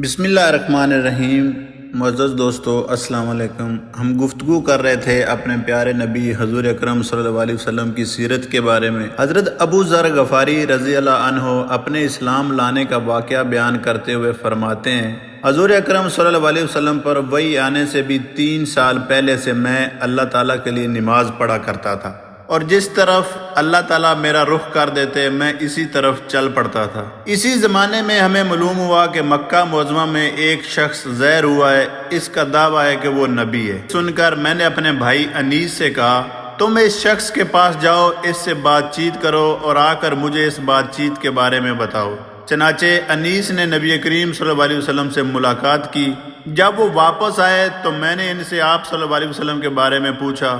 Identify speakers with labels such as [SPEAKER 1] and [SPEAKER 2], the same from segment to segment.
[SPEAKER 1] بسم اللہ الرحمن الرحیم۔ معزز دوستو السلام علیکم۔ ہم گفتگو کر رہے تھے اپنے پیارے نبی حضور اکرم صلی اللہ علیہ وسلم کی سیرت کے بارے میں۔ حضرت ابوذرغفاری رضی اللہ عنہ اپنے اسلام لانے کا واقعہ بیان کرتے ہوئے فرماتے ہیں، حضور اکرم صلی اللہ علیہ وسلم پر وحی آنے سے بھی 3 سال پہلے سے میں اللہ تعالیٰ کے لیے نماز پڑھا کرتا تھا، اور جس طرف اللہ تعالیٰ میرا رخ کر دیتے میں اسی طرف چل پڑتا تھا۔ اسی زمانے میں ہمیں معلوم ہوا کہ مکہ معظمہ میں ایک شخص ظاہر ہوا ہے، اس کا دعویٰ ہے کہ وہ نبی ہے۔ سن کر میں نے اپنے بھائی انیس سے کہا، تم اس شخص کے پاس جاؤ، اس سے بات چیت کرو اور آ کر مجھے اس بات چیت کے بارے میں بتاؤ۔ چنانچہ انیس نے نبی کریم صلی اللہ علیہ وسلم سے ملاقات کی۔ جب وہ واپس آئے تو میں نے ان سے آپ صلی اللہ علیہ وسلم کے بارے میں پوچھا۔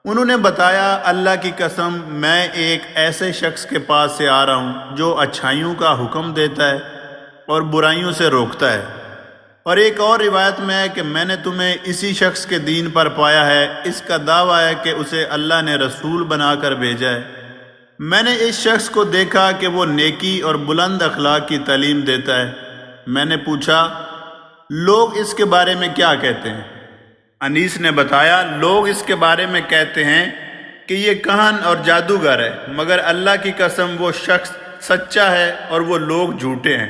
[SPEAKER 1] انہوں نے بتایا، اللہ کی قسم میں ایک ایسے شخص کے پاس سے آ رہا ہوں جو اچھائیوں کا حکم دیتا ہے اور برائیوں سے روکتا ہے، اور ایک اور روایت میں ہے کہ میں نے تمہیں اسی شخص کے دین پر پایا ہے، اس کا دعویٰ ہے کہ اسے اللہ نے رسول بنا کر بھیجا ہے۔ میں نے اس شخص کو دیکھا کہ وہ نیکی اور بلند اخلاق کی تعلیم دیتا ہے۔ میں نے پوچھا، لوگ اس کے بارے میں کیا کہتے ہیں؟ انیس نے بتایا، لوگ اس کے بارے میں کہتے ہیں کہ یہ کہن اور جادوگر ہے، مگر اللہ کی قسم وہ شخص سچا ہے اور وہ لوگ جھوٹے ہیں۔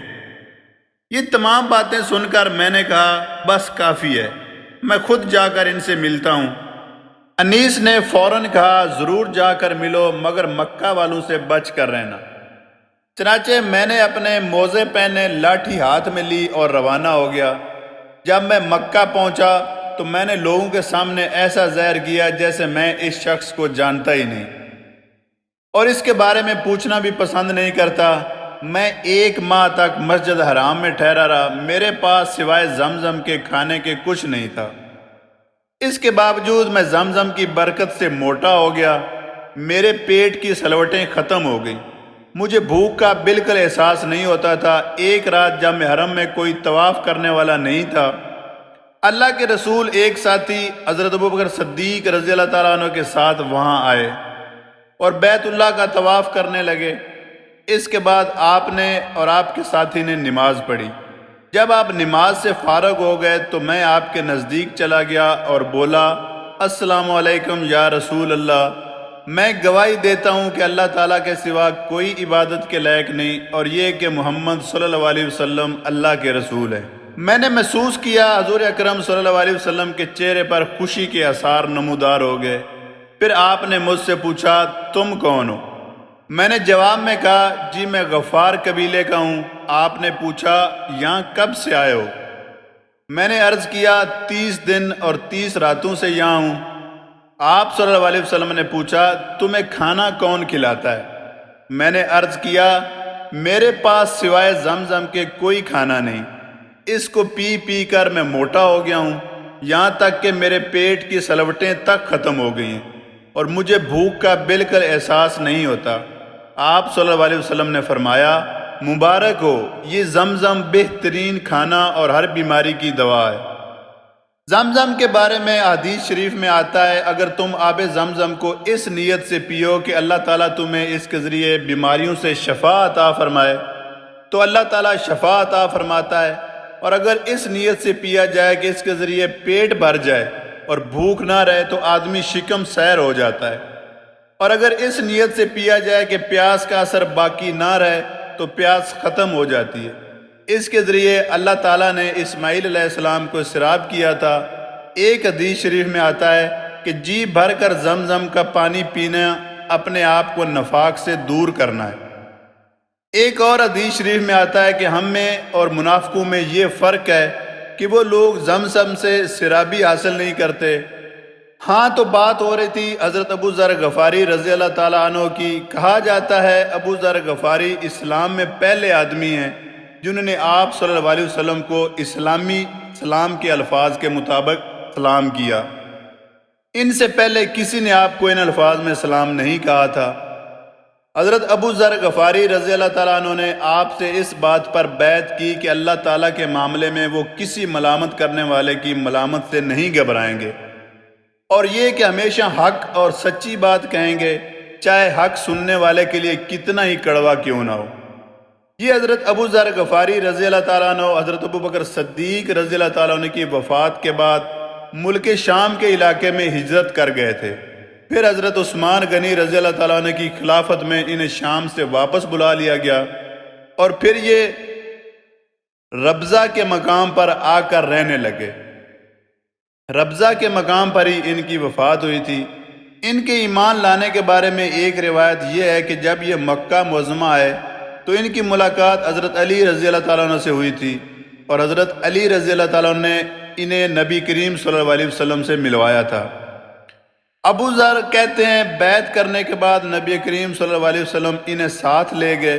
[SPEAKER 1] یہ تمام باتیں سن کر میں نے کہا، بس کافی ہے، میں خود جا کر ان سے ملتا ہوں۔ انیس نے فوراً کہا، ضرور جا کر ملو، مگر مکہ والوں سے بچ کر رہنا۔ چنانچہ میں نے اپنے موزے پہنے، لاٹھی ہاتھ میں لی اور روانہ ہو گیا۔ جب میں مکہ پہنچا تو میں نے لوگوں کے سامنے ایسا ظاہر کیا جیسے میں اس شخص کو جانتا ہی نہیں، اور اس کے بارے میں پوچھنا بھی پسند نہیں کرتا۔ میں 1 ماہ تک مسجد حرام میں ٹھہرا رہا، میرے پاس سوائے زمزم کے کھانے کے کچھ نہیں تھا۔ اس کے باوجود میں زمزم کی برکت سے موٹا ہو گیا، میرے پیٹ کی سلوٹیں ختم ہو گئیں، مجھے بھوک کا بالکل احساس نہیں ہوتا تھا۔ ایک رات جب میں حرم میں کوئی طواف کرنے والا نہیں تھا، اللہ کے رسول ایک ساتھی حضرت ابوبکر صدیق رضی اللہ تعالیٰ عنہ کے ساتھ وہاں آئے اور بیت اللہ کا طواف کرنے لگے۔ اس کے بعد آپ نے اور آپ کے ساتھی نے نماز پڑھی۔ جب آپ نماز سے فارغ ہو گئے تو میں آپ کے نزدیک چلا گیا اور بولا، السلام علیکم یا رسول اللہ، میں گواہی دیتا ہوں کہ اللہ تعالیٰ کے سوا کوئی عبادت کے لائق نہیں، اور یہ کہ محمد صلی اللہ علیہ وسلم اللہ کے رسول ہے۔ میں نے محسوس کیا حضور اکرم صلی اللہ علیہ وسلم کے چہرے پر خوشی کے آثار نمودار ہو گئے۔ پھر آپ نے مجھ سے پوچھا، تم کون ہو؟ میں نے جواب میں کہا، جی میں غفار قبیلے کا ہوں۔ آپ نے پوچھا، یہاں کب سے آئے ہو؟ میں نے عرض کیا، 30 دن اور 30 راتوں سے یہاں ہوں۔ آپ صلی اللہ علیہ وسلم نے پوچھا، تمہیں کھانا کون کھلاتا ہے؟ میں نے عرض کیا، میرے پاس سوائے زمزم کے کوئی کھانا نہیں، اس کو پی پی کر میں موٹا ہو گیا ہوں، یہاں تک کہ میرے پیٹ کی سلوٹیں تک ختم ہو گئی ہیں اور مجھے بھوک کا بالکل احساس نہیں ہوتا۔ آپ صلی اللہ علیہ وسلم نے فرمایا، مبارک ہو، یہ زمزم بہترین کھانا اور ہر بیماری کی دوا ہے۔ زمزم کے بارے میں حدیث شریف میں آتا ہے، اگر تم آب زمزم کو اس نیت سے پیو کہ اللہ تعالیٰ تمہیں اس کے ذریعے بیماریوں سے شفا عطا فرمائے تو اللہ تعالیٰ شفا عطا فرماتا ہے، اور اگر اس نیت سے پیا جائے کہ اس کے ذریعے پیٹ بھر جائے اور بھوک نہ رہے تو آدمی شکم سیر ہو جاتا ہے، اور اگر اس نیت سے پیا جائے کہ پیاس کا اثر باقی نہ رہے تو پیاس ختم ہو جاتی ہے۔ اس کے ذریعے اللہ تعالیٰ نے اسماعیل علیہ السلام کو سیراب کیا تھا۔ ایک حدیث شریف میں آتا ہے کہ جی بھر کر زمزم کا پانی پینا اپنے آپ کو نفاق سے دور کرنا ہے۔ ایک اور حدیث شریف میں آتا ہے کہ ہم میں اور منافقوں میں یہ فرق ہے کہ وہ لوگ زمزم سے سیرابی حاصل نہیں کرتے۔ ہاں تو بات ہو رہی تھی حضرت ابوذرغفاری رضی اللہ تعالیٰ عنہ کی۔ کہا جاتا ہے ابوذرغفاری اسلام میں پہلے آدمی ہیں جنہوں نے آپ صلی اللہ علیہ وسلم کو اسلامی سلام کے الفاظ کے مطابق سلام کیا۔ ان سے پہلے کسی نے آپ کو ان الفاظ میں سلام نہیں کہا تھا۔ حضرت ابوذرغفاری رضی اللہ تعالیٰ عنہ نے آپ سے اس بات پر بیعت کی کہ اللہ تعالیٰ کے معاملے میں وہ کسی ملامت کرنے والے کی ملامت سے نہیں گھبرائیں گے، اور یہ کہ ہمیشہ حق اور سچی بات کہیں گے، چاہے حق سننے والے کے لیے کتنا ہی کڑوا کیوں نہ ہو۔ یہ حضرت ابوذرغفاری رضی اللہ تعالیٰ عنہ حضرت ابوبکر صدیق رضی اللہ تعالیٰ عنہ کی وفات کے بعد ملک شام کے علاقے میں ہجرت کر گئے تھے۔ پھر حضرت عثمان غنی رضی اللہ تعالیٰ عنہ کی خلافت میں انہیں شام سے واپس بلا لیا گیا اور پھر یہ ربضہ کے مقام پر آ کر رہنے لگے۔ ربضہ کے مقام پر ہی ان کی وفات ہوئی تھی۔ ان کے ایمان لانے کے بارے میں ایک روایت یہ ہے کہ جب یہ مکہ معظمہ آئے تو ان کی ملاقات حضرت علی رضی اللہ تعالیٰ عنہ سے ہوئی تھی اور حضرت علی رضی اللہ تعالیٰ عنہ نے انہیں نبی کریم صلی اللہ علیہ وسلم سے ملوایا تھا۔ ابو ذر کہتے ہیں بیعت کرنے کے بعد نبی کریم صلی اللہ علیہ وسلم انہیں ساتھ لے گئے۔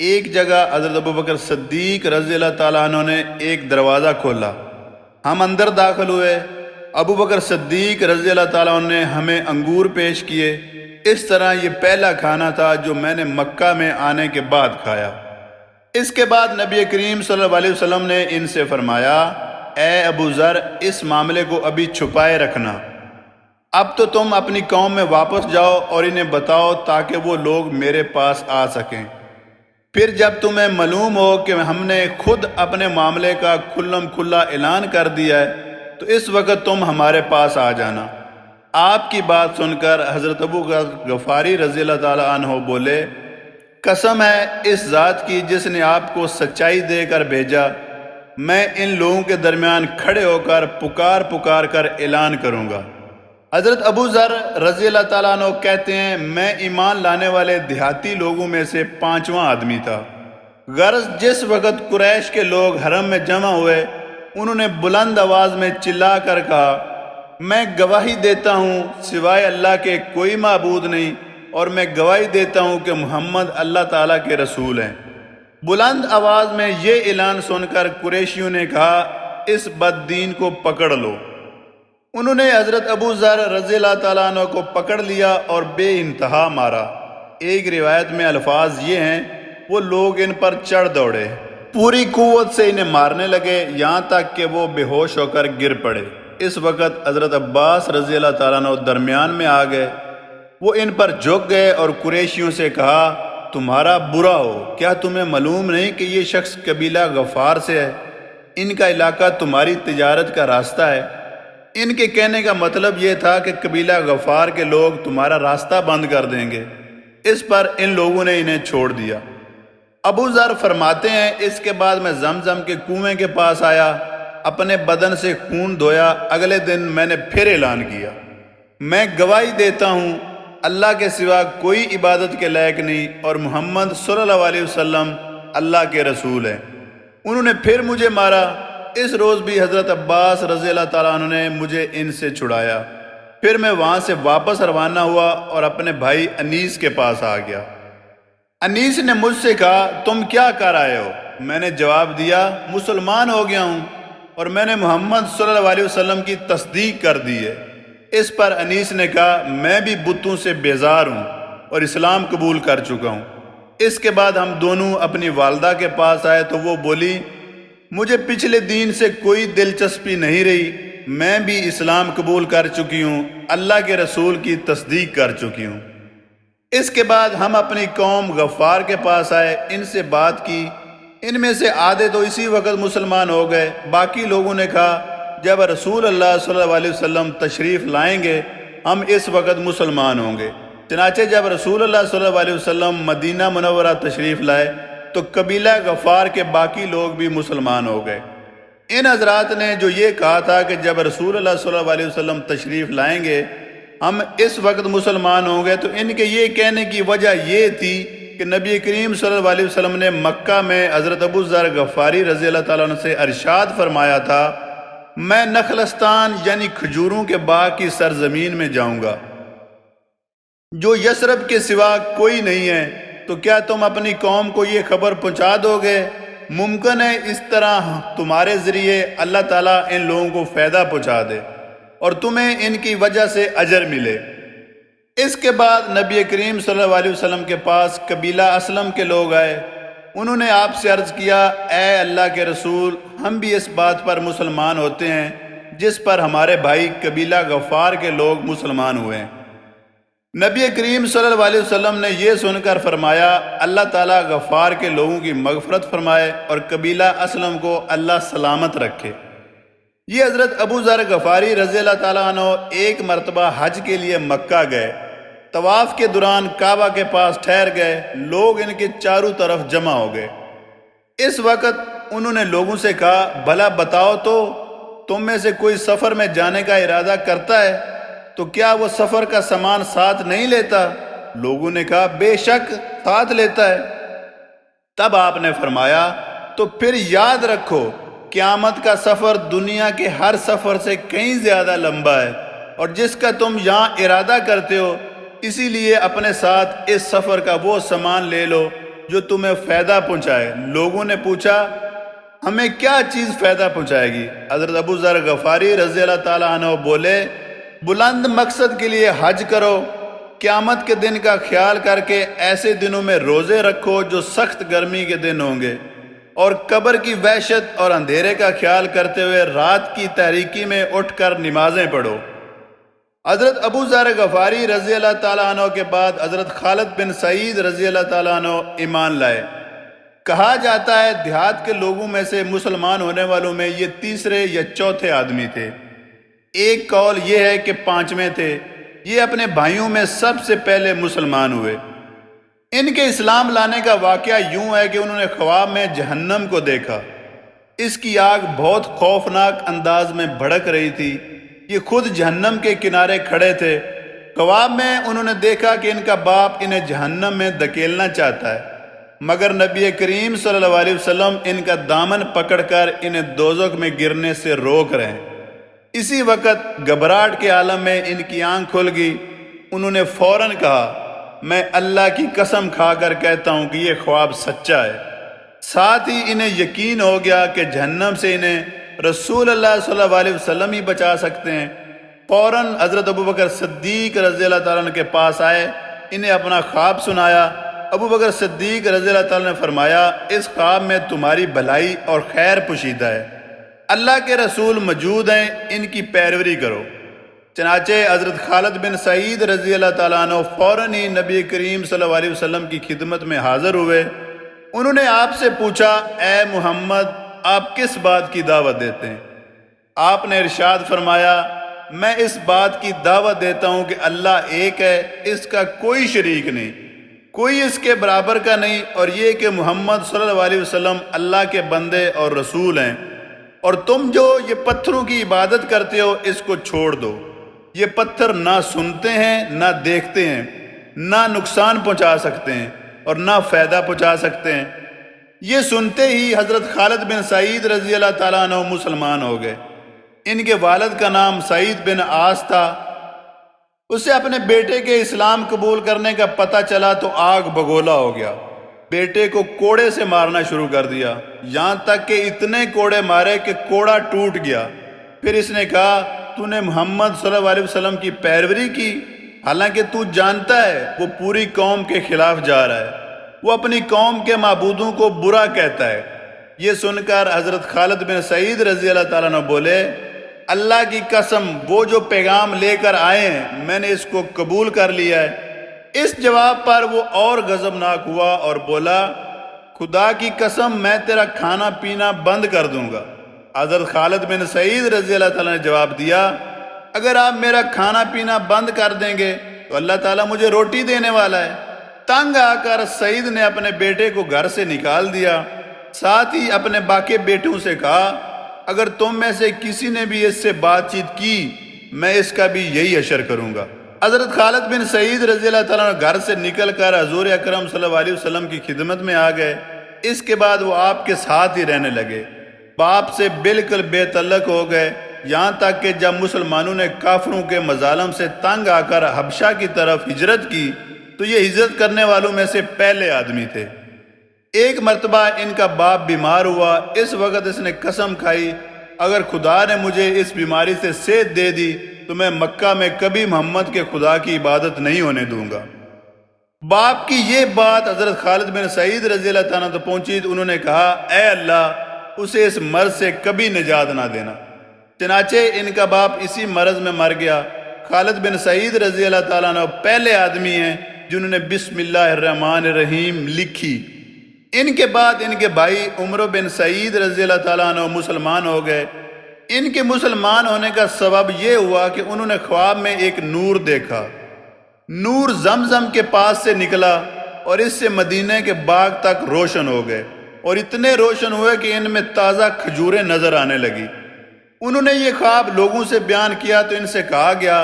[SPEAKER 1] ایک جگہ حضرت ابوبکر صدیق رضی اللہ تعالیٰ عنہ نے ایک دروازہ کھولا، ہم اندر داخل ہوئے۔ ابوبکر صدیق رضی اللہ تعالیٰ عنہ نے ہمیں انگور پیش کیے۔ اس طرح یہ پہلا کھانا تھا جو میں نے مکہ میں آنے کے بعد کھایا۔ اس کے بعد نبی کریم صلی اللہ علیہ وسلم نے ان سے فرمایا، اے ابو ذر، اس معاملے کو ابھی چھپائے رکھنا، اب تو تم اپنی قوم میں واپس جاؤ اور انہیں بتاؤ تاکہ وہ لوگ میرے پاس آ سکیں۔ پھر جب تمہیں معلوم ہو کہ ہم نے خود اپنے معاملے کا کھلم کھلا اعلان کر دیا ہے تو اس وقت تم ہمارے پاس آ جانا۔ آپ کی بات سن کر حضرت ابوذرغفاری رضی اللہ تعالیٰ عنہ بولے، قسم ہے اس ذات کی جس نے آپ کو سچائی دے کر بھیجا، میں ان لوگوں کے درمیان کھڑے ہو کر پکار کر اعلان کروں گا۔ حضرت ابو ذر رضی اللہ تعالیٰ عنہ کہتے ہیں میں ایمان لانے والے دیہاتی لوگوں میں سے 5واں آدمی تھا۔ غرض جس وقت قریش کے لوگ حرم میں جمع ہوئے انہوں نے بلند آواز میں چلا کر کہا، میں گواہی دیتا ہوں سوائے اللہ کے کوئی معبود نہیں اور میں گواہی دیتا ہوں کہ محمد اللہ تعالیٰ کے رسول ہیں۔ بلند آواز میں یہ اعلان سن کر قریشیوں نے کہا، اس بد دین کو پکڑ لو۔ انہوں نے حضرت ابو ذر رضی اللہ تعالیٰ عنہ کو پکڑ لیا اور بے انتہا مارا۔ ایک روایت میں الفاظ یہ ہیں، وہ لوگ ان پر چڑھ دوڑے، پوری قوت سے انہیں مارنے لگے یہاں تک کہ وہ بے ہوش ہو کر گر پڑے۔ اس وقت حضرت عباس رضی اللہ تعالیٰ عنہ درمیان میں آ گئے۔ وہ ان پر جھک گئے اور قریشیوں سے کہا، تمہارا برا ہو، کیا تمہیں معلوم نہیں کہ یہ شخص قبیلہ غفار سے ہے؟ ان کا علاقہ تمہاری تجارت کا راستہ ہے۔ ان کے کہنے کا مطلب یہ تھا کہ قبیلہ غفار کے لوگ تمہارا راستہ بند کر دیں گے۔ اس پر ان لوگوں نے انہیں چھوڑ دیا۔ ابو ذر فرماتے ہیں اس کے بعد میں زمزم کے کنویں کے پاس آیا، اپنے بدن سے خون دھویا۔ اگلے دن میں نے پھر اعلان کیا، میں گواہی دیتا ہوں اللہ کے سوا کوئی عبادت کے لائق نہیں اور محمد صلی اللہ علیہ وسلم اللہ کے رسول ہیں۔ انہوں نے پھر مجھے مارا۔ اس روز بھی حضرت عباس رضی اللہ تعالیٰ عنہ نے مجھے ان سے چھڑایا۔ پھر میں وہاں سے واپس روانہ ہوا اور اپنے بھائی انیس کے پاس آ گیا۔ انیس نے مجھ سے کہا، تم کیا کر آئے ہو؟ میں نے جواب دیا، مسلمان ہو گیا ہوں اور میں نے محمد صلی اللہ علیہ وسلم کی تصدیق کر دی ہے۔ اس پر انیس نے کہا، میں بھی بتوں سے بیزار ہوں اور اسلام قبول کر چکا ہوں۔ اس کے بعد ہم دونوں اپنی والدہ کے پاس آئے تو وہ بولی، مجھے پچھلے دین سے کوئی دلچسپی نہیں رہی، میں بھی اسلام قبول کر چکی ہوں، اللہ کے رسول کی تصدیق کر چکی ہوں۔ اس کے بعد ہم اپنی قوم غفار کے پاس آئے، ان سے بات کی۔ ان میں سے آدھے تو اسی وقت مسلمان ہو گئے۔ باقی لوگوں نے کہا، جب رسول اللہ صلی اللہ علیہ وسلم تشریف لائیں گے ہم اس وقت مسلمان ہوں گے۔ چنانچہ جب رسول اللہ صلی اللہ علیہ وسلم مدینہ منورہ تشریف لائے تو قبیلہ غفار کے باقی لوگ بھی مسلمان ہو گئے۔ ان حضرات نے جو یہ کہا تھا کہ جب رسول اللہ صلی اللہ علیہ وسلم تشریف لائیں گے ہم اس وقت مسلمان ہوں گے، تو ان کے یہ کہنے کی وجہ یہ تھی کہ نبی کریم صلی اللہ علیہ وسلم نے مکہ میں حضرت ابوذرغفاری رضی اللہ تعالیٰ عنہ سے ارشاد فرمایا تھا، میں نخلستان یعنی کھجوروں کے باغ کی سرزمین میں جاؤں گا جو یثرب کے سوا کوئی نہیں ہے، تو کیا تم اپنی قوم کو یہ خبر پہنچا دو گے؟ ممکن ہے اس طرح تمہارے ذریعے اللہ تعالیٰ ان لوگوں کو فائدہ پہنچا دے اور تمہیں ان کی وجہ سے اجر ملے۔ اس کے بعد نبی کریم صلی اللہ علیہ وسلم کے پاس قبیلہ اسلم کے لوگ آئے۔ انہوں نے آپ سے عرض کیا، اے اللہ کے رسول، ہم بھی اس بات پر مسلمان ہوتے ہیں جس پر ہمارے بھائی قبیلہ غفار کے لوگ مسلمان ہوئے ہیں۔ نبی کریم صلی اللہ علیہ وسلم نے یہ سن کر فرمایا، اللہ تعالیٰ غفار کے لوگوں کی مغفرت فرمائے اور قبیلہ اسلم کو اللہ سلامت رکھے۔ یہ حضرت ابوذرغفاری رضی اللہ تعالیٰ عنہ ایک مرتبہ حج کے لیے مکہ گئے۔ طواف کے دوران کعبہ کے پاس ٹھہر گئے، لوگ ان کے چاروں طرف جمع ہو گئے۔ اس وقت انہوں نے لوگوں سے کہا، بھلا بتاؤ تو تم میں سے کوئی سفر میں جانے کا ارادہ کرتا ہے تو کیا وہ سفر کا سامان ساتھ نہیں لیتا؟ لوگوں نے کہا، بے شک ساتھ لیتا ہے۔ تب آپ نے فرمایا، تو پھر یاد رکھو قیامت کا سفر دنیا کے ہر سفر سے کہیں زیادہ لمبا ہے، اور جس کا تم یہاں ارادہ کرتے ہو، اسی لیے اپنے ساتھ اس سفر کا وہ سامان لے لو جو تمہیں فائدہ پہنچائے۔ لوگوں نے پوچھا، ہمیں کیا چیز فائدہ پہنچائے گی؟ حضرت ابوذرغفاری رضی اللہ تعالیٰ عنہ بولے، بلند مقصد کے لیے حج کرو، قیامت کے دن کا خیال کر کے ایسے دنوں میں روزے رکھو جو سخت گرمی کے دن ہوں گے، اور قبر کی وحشت اور اندھیرے کا خیال کرتے ہوئے رات کی تاریکی میں اٹھ کر نمازیں پڑھو۔ حضرت ابوذرغفاری رضی اللہ تعالیٰ عنہ کے بعد حضرت خالد بن سعید رضی اللہ تعالیٰ عنہ ایمان لائے۔ کہا جاتا ہے دیہات کے لوگوں میں سے مسلمان ہونے والوں میں یہ تیسرے یا چوتھے آدمی تھے، ایک قول یہ ہے کہ پانچویں تھے۔ یہ اپنے بھائیوں میں سب سے پہلے مسلمان ہوئے۔ ان کے اسلام لانے کا واقعہ یوں ہے کہ انہوں نے خواب میں جہنم کو دیکھا۔ اس کی آگ بہت خوفناک انداز میں بھڑک رہی تھی۔ یہ خود جہنم کے کنارے کھڑے تھے۔ خواب میں انہوں نے دیکھا کہ ان کا باپ انہیں جہنم میں دھکیلنا چاہتا ہے، مگر نبی کریم صلی اللہ علیہ وسلم ان کا دامن پکڑ کر انہیں دوزخ میں گرنے سے روک رہے ہیں۔ اسی وقت گھبراہٹ کے عالم میں ان کی آنکھ کھل گئی۔ انہوں نے فوراً کہا، میں اللہ کی قسم کھا کر کہتا ہوں کہ یہ خواب سچا ہے۔ ساتھ ہی انہیں یقین ہو گیا کہ جہنم سے انہیں رسول اللہ صلی اللہ علیہ وسلم ہی بچا سکتے ہیں۔ فوراً حضرت ابوبکر صدیق رضی اللہ تعالیٰ عنہ کے پاس آئے، انہیں اپنا خواب سنایا۔ ابوبکر صدیق رضی اللہ تعالیٰ نے فرمایا، اس خواب میں تمہاری بھلائی اور خیر پوشیدہ ہے، اللہ کے رسول موجود ہیں، ان کی پیروی کرو۔ چنانچہ حضرت خالد بن سعید رضی اللہ تعالیٰ عنہ فوراً ہی نبی کریم صلی اللہ علیہ وسلم کی خدمت میں حاضر ہوئے۔ انہوں نے آپ سے پوچھا، اے محمد، آپ کس بات کی دعوت دیتے ہیں؟ آپ نے ارشاد فرمایا، میں اس بات کی دعوت دیتا ہوں کہ اللہ ایک ہے، اس کا کوئی شریک نہیں، کوئی اس کے برابر کا نہیں، اور یہ کہ محمد صلی اللہ علیہ وسلم اللہ کے بندے اور رسول ہیں، اور تم جو یہ پتھروں کی عبادت کرتے ہو اس کو چھوڑ دو۔ یہ پتھر نہ سنتے ہیں نہ دیکھتے ہیں، نہ نقصان پہنچا سکتے ہیں اور نہ فائدہ پہنچا سکتے ہیں۔ یہ سنتے ہی حضرت خالد بن سعید رضی اللہ تعالیٰ عنہ مسلمان ہو گئے۔ ان کے والد کا نام سعید بن عاص تھا۔ اسے اپنے بیٹے کے اسلام قبول کرنے کا پتہ چلا تو آگ بگولا ہو گیا۔ بیٹے کو کوڑے سے مارنا شروع کر دیا، یہاں تک کہ اتنے کوڑے مارے کہ کوڑا ٹوٹ گیا۔ پھر اس نے کہا، تو نے محمد صلی اللہ علیہ وسلم کی پیروی کی، حالانکہ تو جانتا ہے وہ پوری قوم کے خلاف جا رہا ہے، وہ اپنی قوم کے معبودوں کو برا کہتا ہے۔ یہ سن کر حضرت خالد بن سعید رضی اللہ تعالیٰ عنہ بولے، اللہ کی قسم، وہ جو پیغام لے کر آئے ہیں میں نے اس کو قبول کر لیا ہے۔ اس جواب پر وہ اور غضبناک ہوا اور بولا، خدا کی قسم میں تیرا کھانا پینا بند کر دوں گا۔ حضرت خالد بن سعید رضی اللہ تعالیٰ نے جواب دیا، اگر آپ میرا کھانا پینا بند کر دیں گے تو اللہ تعالیٰ مجھے روٹی دینے والا ہے۔ تنگ آ کر سعید نے اپنے بیٹے کو گھر سے نکال دیا، ساتھ ہی اپنے باقی بیٹوں سے کہا، اگر تم میں سے کسی نے بھی اس سے بات چیت کی میں اس کا بھی یہی حشر کروں گا۔ حضرت خالد بن سعید رضی اللہ تعالیٰ عنہ گھر سے نکل کر حضور اکرم صلی اللہ علیہ وسلم کی خدمت میں آ گئے۔ اس کے بعد وہ آپ کے ساتھ ہی رہنے لگے، باپ سے بالکل بے تعلق ہو گئے، یہاں تک کہ جب مسلمانوں نے کافروں کے مظالم سے تنگ آ کر حبشہ کی طرف ہجرت کی تو یہ ہجرت کرنے والوں میں سے پہلے آدمی تھے۔ ایک مرتبہ ان کا باپ بیمار ہوا، اس وقت اس نے قسم کھائی، اگر خدا نے مجھے اس بیماری سے صحت دے دی تو میں مکہ میں کبھی محمد کے خدا کی عبادت نہیں ہونے دوں گا۔ باپ کی یہ بات حضرت خالد بن سعید رضی اللہ تعالیٰ تو پہنچی تو انہوں نے کہا، اے اللہ، اسے اس مرض سے کبھی نجات نہ دینا۔ چنانچہ ان کا باپ اسی مرض میں مر گیا۔ خالد بن سعید رضی اللہ تعالیٰ عنہ پہلے آدمی ہیں جنہوں نے بسم اللہ الرحمن الرحیم لکھی۔ ان کے بعد ان کے بھائی عمر بن سعید رضی اللہ تعالیٰ عنہ مسلمان ہو گئے۔ ان کے مسلمان ہونے کا سبب یہ ہوا کہ انہوں نے خواب میں ایک نور دیکھا۔ نور زمزم کے پاس سے نکلا اور اس سے مدینہ کے باغ تک روشن ہو گئے، اور اتنے روشن ہوئے کہ ان میں تازہ کھجوریں نظر آنے لگی۔ انہوں نے یہ خواب لوگوں سے بیان کیا تو ان سے کہا گیا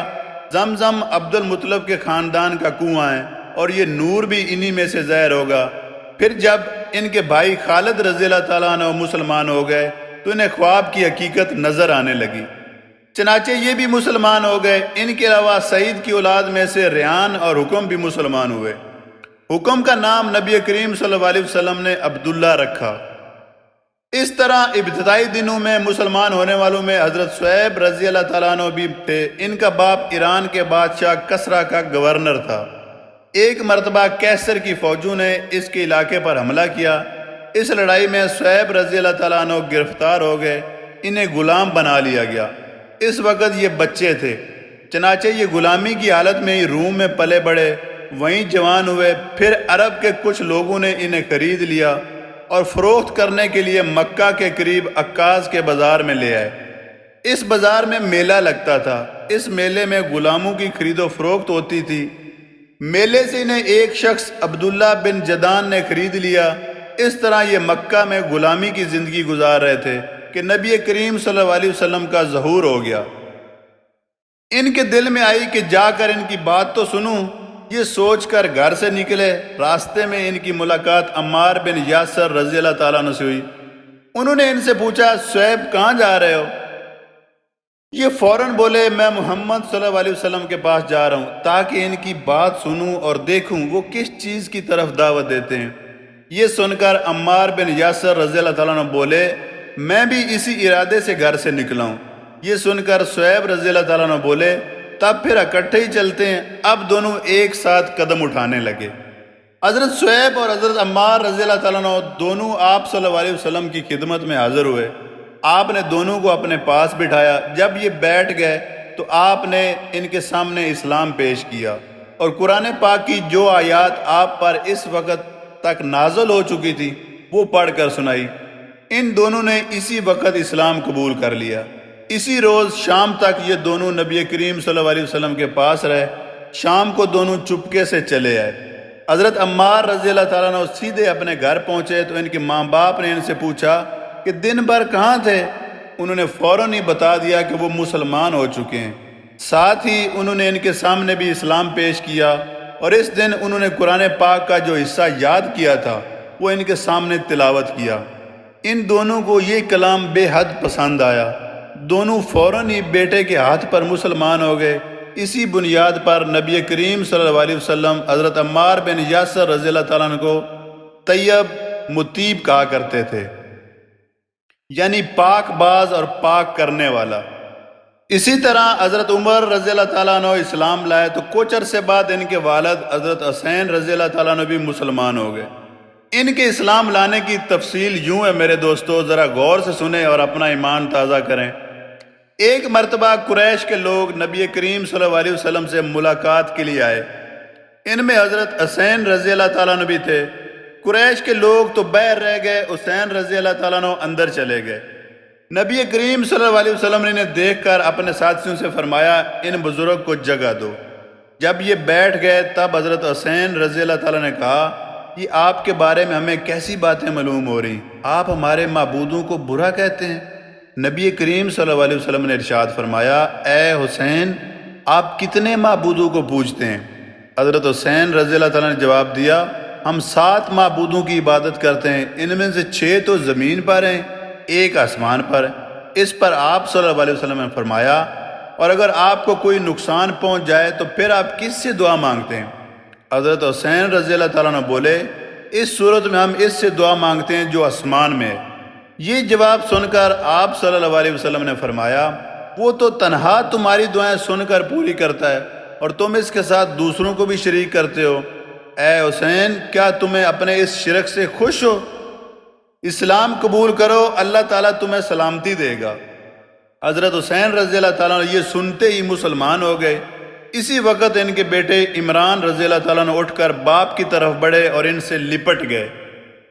[SPEAKER 1] زمزم عبد المطلب کے خاندان کا کنواں ہے، اور یہ نور بھی انہی میں سے ظاہر ہوگا۔ پھر جب ان کے بھائی خالد رضی اللہ تعالیٰ عنہ مسلمان ہو گئے تو انہیں خواب کی حقیقت نظر آنے لگی، چنانچہ یہ بھی مسلمان ہو گئے۔ ان کے علاوہ سعید کی اولاد میں سے ریان اور حکم بھی مسلمان ہوئے۔ حکم کا نام نبی کریم صلی اللہ علیہ وسلم نے عبداللہ رکھا۔ اس طرح ابتدائی دنوں میں مسلمان ہونے والوں میں حضرت شعیب رضی اللہ تعالیٰ عنہ بھی تھے۔ ان کا باپ ایران کے بادشاہ کسرا کا گورنر تھا۔ ایک مرتبہ کیسر کی فوجوں نے اس کے علاقے پر حملہ کیا۔ اس لڑائی میں شعیب رضی اللہ تعالیٰ عنہ گرفتار ہو گئے، انہیں غلام بنا لیا گیا۔ اس وقت یہ بچے تھے، چنانچہ یہ غلامی کی حالت میں ہی روم میں پلے بڑھے، وہیں جوان ہوئے۔ پھر عرب کے کچھ لوگوں نے انہیں خرید لیا اور فروخت کرنے کے لیے مکہ کے قریب عکاظ کے بازار میں لے آئے۔ اس بازار میں میلہ لگتا تھا۔ اس میلے میں غلاموں کی خرید و فروخت ہوتی تھی۔ میلے سے انہیں ایک شخص عبداللہ بن جدان نے خرید لیا۔ اس طرح یہ مکہ میں غلامی کی زندگی گزار رہے تھے کہ نبی کریم صلی اللہ علیہ وسلم کا ظہور ہو گیا۔ ان کے دل میں آئی کہ جا کر ان کی بات تو سنوں۔ یہ سوچ کر گھر سے نکلے۔ راستے میں ان کی ملاقات عمار بن یاسر رضی اللہ تعالیٰ عنہ سے ہوئی۔ انہوں نے ان سے پوچھا شعیب کہاں جا رہے ہو؟ یہ فوراً بولے میں محمد صلی اللہ علیہ وسلم کے پاس جا رہا ہوں تاکہ ان کی بات سنوں اور دیکھوں وہ کس چیز کی طرف دعوت دیتے ہیں۔ یہ سن کر عمار بن یاسر رضی اللہ تعالیٰ عنہ بولے میں بھی اسی ارادے سے گھر سے نکلا ہوں۔ یہ سن کر شعیب رضی اللہ تعالیٰ عنہ بولے تب پھر اکٹھے ہی چلتے ہیں۔ اب دونوں ایک ساتھ قدم اٹھانے لگے۔ حضرت شعیب اور حضرت عمار رضی اللہ تعالیٰ عنہ دونوں آپ صلی اللہ علیہ وسلم کی خدمت میں حاضر ہوئے۔ آپ نے دونوں کو اپنے پاس بٹھایا۔ جب یہ بیٹھ گئے تو آپ نے ان کے سامنے اسلام پیش کیا اور قرآن پاک کی جو آیات آپ پر اس وقت تک نازل ہو چکی تھی وہ پڑھ کر سنائی۔ ان دونوں نے اسی وقت اسلام قبول کر لیا۔ اسی روز شام تک یہ دونوں نبی کریم صلی اللہ علیہ وسلم کے پاس رہے۔ شام کو دونوں چپکے سے چلے آئے۔ حضرت عمار رضی اللہ تعالیٰ عنہ سیدھے اپنے گھر پہنچے تو ان کے ماں باپ نے ان سے پوچھا کہ دن بھر کہاں تھے؟ انہوں نے فوراً ہی بتا دیا کہ وہ مسلمان ہو چکے ہیں۔ ساتھ ہی انہوں نے ان کے سامنے بھی اسلام پیش کیا، اور اس دن انہوں نے قرآن پاک کا جو حصہ یاد کیا تھا وہ ان کے سامنے تلاوت کیا۔ ان دونوں کو یہ کلام بے حد پسند آیا۔ دونوں فوراً ہی بیٹے کے ہاتھ پر مسلمان ہو گئے۔ اسی بنیاد پر نبی کریم صلی اللہ علیہ وسلم حضرت عمار بن یاسر رضی اللہ تعالیٰ عنہ کو طیب مطیب کہا کرتے تھے، یعنی پاک باز اور پاک کرنے والا۔ اسی طرح حضرت عمر رضی اللہ تعالیٰ عنہ اسلام لائے تو کچھ عرصے بعد ان کے والد حضرت حسین رضی اللہ تعالیٰ عنہ بھی مسلمان ہو گئے۔ ان کے اسلام لانے کی تفصیل یوں ہے میرے دوستو، ذرا غور سے سنیں اور اپنا ایمان تازہ کریں۔ ایک مرتبہ قریش کے لوگ نبی کریم صلی اللہ علیہ وسلم سے ملاقات کے لیے آئے۔ ان میں حضرت حسین رضی اللہ تعالیٰ عنہ بھی تھے۔ قریش کے لوگ تو باہر رہ گئے، حسین رضی اللہ تعالیٰ عنہ اندر چلے گئے۔ نبی کریم صلی اللہ علیہ وسلم نے انہیں دیکھ کر اپنے ساتھیوں سے فرمایا ان بزرگ کو جگہ دو۔ جب یہ بیٹھ گئے تب حضرت حسین رضی اللہ تعالیٰ نے کہا یہ آپ کے بارے میں ہمیں کیسی باتیں معلوم ہو رہی، آپ ہمارے معبودوں کو برا کہتے ہیں۔ نبی کریم صلی اللہ علیہ وسلم نے ارشاد فرمایا اے حسین آپ کتنے معبودوں کو پوجتے ہیں؟ حضرت حسین رضی اللہ تعالیٰ نے جواب دیا ہم 7 معبودوں کی عبادت کرتے ہیں، ان میں سے 6 تو زمین پر ہیں، 1 آسمان پر۔ اس پر آپ صلی اللہ علیہ وسلم نے فرمایا اور اگر آپ کو کوئی نقصان پہنچ جائے تو پھر آپ کس سے دعا مانگتے ہیں؟ حضرت حسین رضی اللہ تعالیٰ نے بولے اس صورت میں ہم اس سے دعا مانگتے ہیں جو آسمان میں ہے۔ یہ جواب سن کر آپ صلی اللہ علیہ وسلم نے فرمایا وہ تو تنہا تمہاری دعائیں سن کر پوری کرتا ہے اور تم اس کے ساتھ دوسروں کو بھی شریک کرتے ہو۔ اے حسین کیا تمہیں اپنے اس شرک سے خوش ہو؟ اسلام قبول کرو، اللہ تعالیٰ تمہیں سلامتی دے گا۔ حضرت حسین رضی اللہ تعالیٰ یہ سنتے ہی مسلمان ہو گئے۔ اسی وقت ان کے بیٹے عمران رضی اللہ تعالیٰ عنہ اٹھ کر باپ کی طرف بڑھے اور ان سے لپٹ گئے۔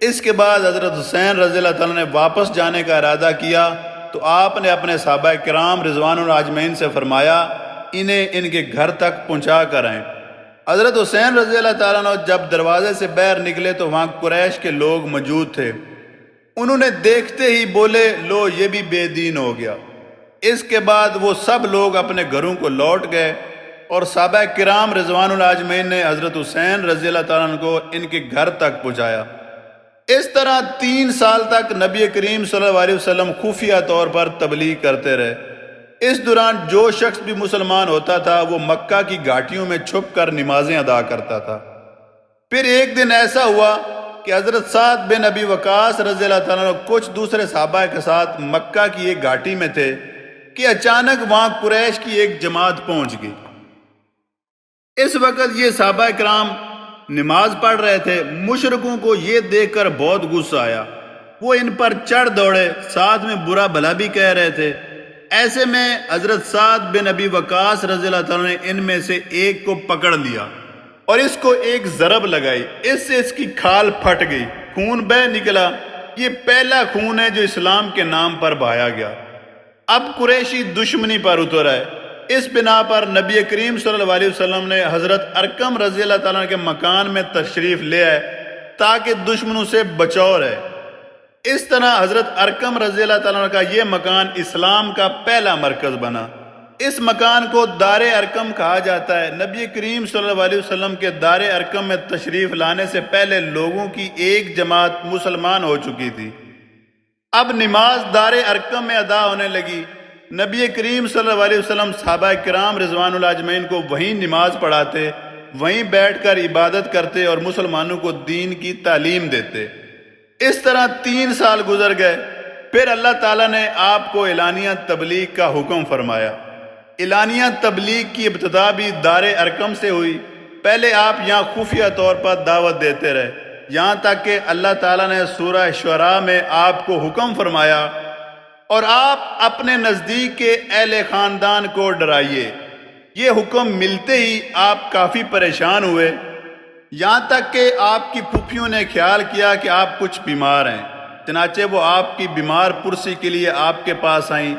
[SPEAKER 1] اس کے بعد حضرت حسین رضی اللہ تعالیٰ نے واپس جانے کا ارادہ کیا تو آپ نے اپنے صحابہ کرام رضوان اللہ اجمعین سے فرمایا انہیں ان کے گھر تک پہنچا کر آئیں۔ حضرت حسین رضی اللہ تعالیٰ عنہ جب دروازے سے باہر نکلے تو وہاں قریش کے لوگ موجود تھے۔ انہوں نے دیکھتے ہی بولے لو یہ بھی بے دین ہو گیا۔ اس کے بعد وہ سب لوگ اپنے گھروں کو لوٹ گئے اور صحابہ کرام رضوان اللہ اجمعین نے حضرت حسین رضی اللہ تعالیٰ عنہ کو ان کے گھر تک پہنچایا۔ اس طرح 3 سال تک نبی کریم صلی اللہ علیہ وسلم خفیہ طور پر تبلیغ کرتے رہے۔ اس دوران جو شخص بھی مسلمان ہوتا تھا وہ مکہ کی گھاٹیوں میں چھپ کر نمازیں ادا کرتا تھا۔ پھر ایک دن ایسا ہوا کہ حضرت سعد بن ابی وقاص رضی اللہ تعالیٰ عنہ کچھ دوسرے صحابہ کے ساتھ مکہ کی ایک گھاٹی میں تھے کہ اچانک وہاں قریش کی ایک جماعت پہنچ گئی۔ اس وقت یہ صحابہ کرام نماز پڑھ رہے تھے۔ مشرکوں کو یہ دیکھ کر بہت غصہ آیا، وہ ان پر چڑھ دوڑے، ساتھ میں برا بھلا بھی کہہ رہے تھے۔ ایسے میں حضرت سعد بن ابی وقاص رضی اللہ تعالیٰ نے ان میں سے ایک کو پکڑ لیا اور اس کو ایک ضرب لگائی، اس سے اس کی کھال پھٹ گئی، خون بہہ نکلا۔ یہ پہلا خون ہے جو اسلام کے نام پر بہایا گیا۔ اب قریشی دشمنی پر اتر آئے۔ اس بنا پر نبی کریم صلی اللہ علیہ وسلم نے حضرت ارقم رضی اللہ تعالیٰ کے مکان میں تشریف لے آئے تاکہ دشمنوں سے بچاؤ رہے۔ اس طرح حضرت ارقم رضی اللہ تعالیٰ کا یہ مکان اسلام کا پہلا مرکز بنا۔ اس مکان کو دار ارقم کہا جاتا ہے۔ نبی کریم صلی اللہ علیہ وسلم کے دار ارقم میں تشریف لانے سے پہلے لوگوں کی ایک جماعت مسلمان ہو چکی تھی۔ اب نماز دار ارقم میں ادا ہونے لگی۔ نبی کریم صلی اللہ علیہ وسلم صحابہ کرام رضوان اللہ اجمعین کو وہیں نماز پڑھاتے، وہیں بیٹھ کر عبادت کرتے اور مسلمانوں کو دین کی تعلیم دیتے۔ اس طرح 3 سال گزر گئے۔ پھر اللہ تعالیٰ نے آپ کو اعلانیہ تبلیغ کا حکم فرمایا۔ اعلانیہ تبلیغ کی ابتدا بھی دار ارقم سے ہوئی۔ پہلے آپ یہاں خفیہ طور پر دعوت دیتے رہے، یہاں تک کہ اللہ تعالیٰ نے سورہ شعراء میں آپ کو حکم فرمایا اور آپ اپنے نزدیک کے اہل خاندان کو ڈرائیے۔ یہ حکم ملتے ہی آپ کافی پریشان ہوئے، یہاں تک کہ آپ کی پھوپھیوں نے خیال کیا کہ آپ کچھ بیمار ہیں، چنانچہ وہ آپ کی بیمار پرسی کے لیے آپ کے پاس آئیں۔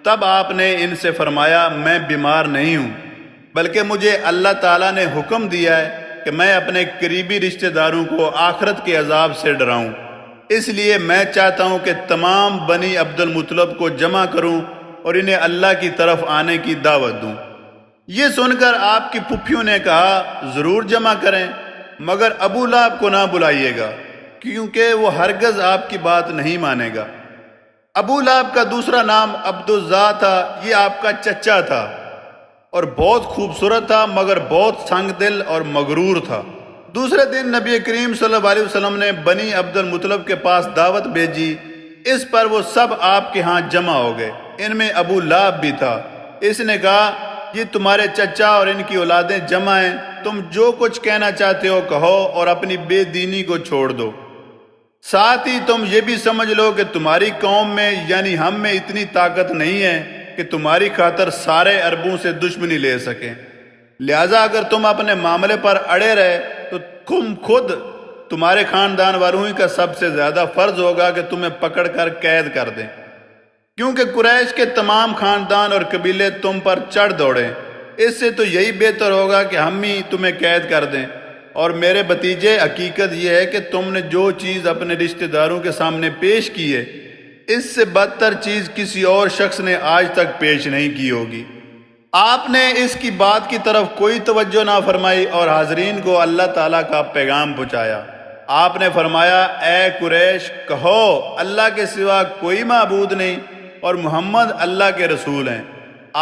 [SPEAKER 1] تب آپ نے ان سے فرمایا میں بیمار نہیں ہوں، بلکہ مجھے اللہ تعالیٰ نے حکم دیا ہے کہ میں اپنے قریبی رشتہ داروں کو آخرت کے عذاب سے ڈراؤں، اس لیے میں چاہتا ہوں کہ تمام بنی عبد المطلب کو جمع کروں اور انہیں اللہ کی طرف آنے کی دعوت دوں۔ یہ سن کر آپ کی پھوپھیوں نے کہا ضرور جمع کریں، مگر ابو لہب کو نہ بلائیے گا کیونکہ وہ ہرگز آپ کی بات نہیں مانے گا۔ ابو لہب کا دوسرا نام عبدالزا تھا، یہ آپ کا چچا تھا اور بہت خوبصورت تھا مگر بہت سنگ دل اور مغرور تھا۔ دوسرے دن نبی کریم صلی اللہ علیہ وسلم نے بنی عبد المطلب کے پاس دعوت بھیجی۔ اس پر وہ سب آپ کے ہاں جمع ہو گئے، ان میں ابو لہب بھی تھا۔ اس نے کہا یہ تمہارے چچا اور ان کی اولادیں جمع ہیں، تم جو کچھ کہنا چاہتے ہو کہو اور اپنی بے دینی کو چھوڑ دو۔ ساتھ ہی تم یہ بھی سمجھ لو کہ تمہاری قوم میں یعنی ہم میں اتنی طاقت نہیں ہے کہ تمہاری خاطر سارے عربوں سے دشمنی لے سکیں، لہٰذا اگر تم اپنے معاملے پر اڑے رہے تو تم خود تمہارے خاندان والوں ہی کا سب سے زیادہ فرض ہوگا کہ تمہیں پکڑ کر قید کر دیں، کیونکہ قریش کے تمام خاندان اور قبیلے تم پر چڑھ دوڑیں۔ اس سے تو یہی بہتر ہوگا کہ ہم ہی تمہیں قید کر دیں۔ اور میرے بھتیجے، حقیقت یہ ہے کہ تم نے جو چیز اپنے رشتہ داروں کے سامنے پیش کی ہے، اس سے بدتر چیز کسی اور شخص نے آج تک پیش نہیں کی ہوگی۔ آپ نے اس کی بات کی طرف کوئی توجہ نہ فرمائی اور حاضرین کو اللہ تعالیٰ کا پیغام پہنچایا۔ آپ نے فرمایا اے قریش، کہو اللہ کے سوا کوئی معبود نہیں اور محمد اللہ کے رسول ہیں۔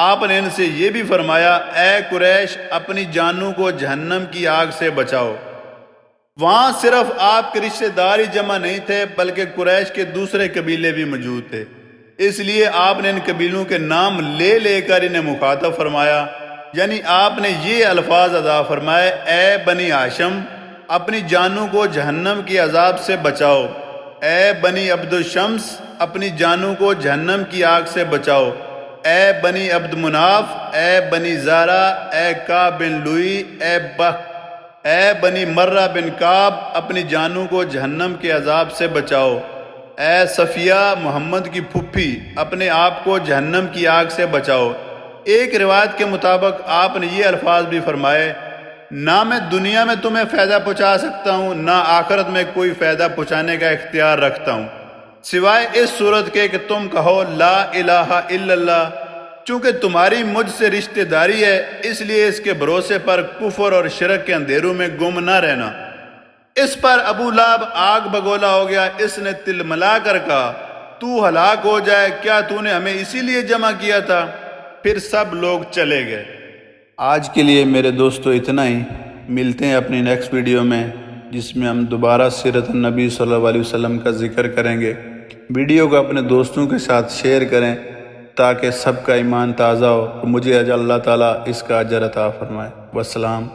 [SPEAKER 1] آپ نے ان سے یہ بھی فرمایا اے قریش، اپنی جانوں کو جہنم کی آگ سے بچاؤ۔ وہاں صرف آپ کے رشتہ دار ہی جمع نہیں تھے بلکہ قریش کے دوسرے قبیلے بھی موجود تھے، اس لیے آپ نے ان قبیلوں کے نام لے لے کر انہیں مخاطب فرمایا، یعنی آپ نے یہ الفاظ ادا فرمائے اے بنی ہاشم، اپنی جانوں کو جہنم کی عذاب سے بچاؤ، اے بنی عبد الشمس، اپنی جانوں کو جہنم کی آگ سے بچاؤ، اے بنی عبد مناف، اے بنی زارا، اے کعب بن لوئی، اے بنی مرہ بن کعب، اپنی جانوں کو جہنم کے عذاب سے بچاؤ۔ اے صفیہ، محمد کی پھپھی، اپنے آپ کو جہنم کی آگ سے بچاؤ۔ ایک روایت کے مطابق آپ نے یہ الفاظ بھی فرمائے، نہ میں دنیا میں تمہیں فائدہ پہنچا سکتا ہوں، نہ آخرت میں کوئی فائدہ پہنچانے کا اختیار رکھتا ہوں، سوائے اس صورت کے کہ تم کہو لا الہ الا اللہ۔ چونکہ تمہاری مجھ سے رشتہ داری ہے، اس لیے اس کے بھروسے پر کفر اور شرک کے اندھیروں میں گم نہ رہنا۔ اس پر ابو لہب آگ بگولا ہو گیا۔ اس نے تل ملا کر کہا، تو ہلاک ہو جائے، کیا تو نے ہمیں اسی لیے جمع کیا تھا؟ پھر سب لوگ چلے گئے۔ آج کے لیے میرے دوستو اتنا ہی، ملتے ہیں اپنی نیکسٹ ویڈیو میں، جس میں ہم دوبارہ سیرت النبی صلی اللہ علیہ وسلم کا ذکر کریں گے۔ ویڈیو کو اپنے دوستوں کے ساتھ شیئر کریں تاکہ سب کا ایمان تازہ ہو، اور مجھے اللہ تعالیٰ اس کا اجر عطا فرمائے۔ والسلام۔